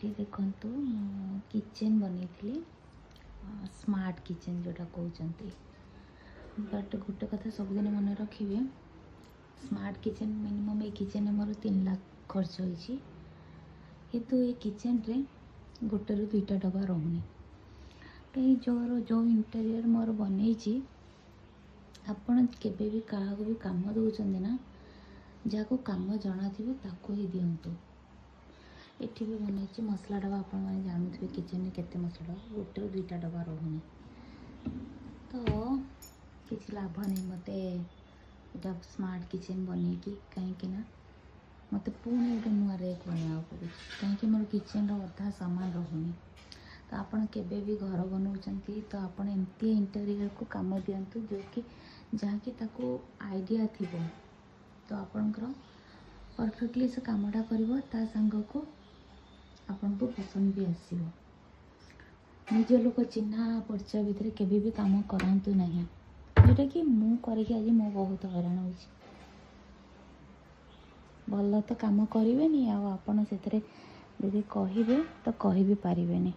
ये देखूँ किचन बनई स्मार्ट किचन जोटा कहते बट गोटे कथा सबुदिन मन रखिए स्मार्ट किचन मिनिमम ये किचन मोर 3 लाख खर्च होती किंतु ये किचन रे गोटे रू 2टा डब्बा रोनी कहीं जो इंटेरियर मोर बनई आपण केबे भी क्या भी काम दौरान ना जहाँ काम जना थी ताको ही दिंतु एठी भी बनई मसला डब्बा आपण मैंने जानते किचन में केते मसला डब्बा गोटे 2टा डब्बा रोनी तो किसी लाभ नहीं मते इटा स्मार्ट किचन बन कहीं मत पुणी गोटे नुआ रेक बनवा पड़े कहीं मोर किचन अधा सामान रोनी तो आपड़ केबे भी घर बनाऊँच तो आपड़ एमती इंटेरियर को काम दिंतु जो कि जहाँकि ताको आइडिया थी तो आपणकर परफेक्टली से कामटा कर सांग को आपन को पसंद भी आसो निज लोक चिन्हा परिचय भितर केबे भी काम करातु ना जोटा कि मु करके आज मो बहुत हैरान हो भल तो काम करेनि आपड़ से कहे तो कही भी पारे।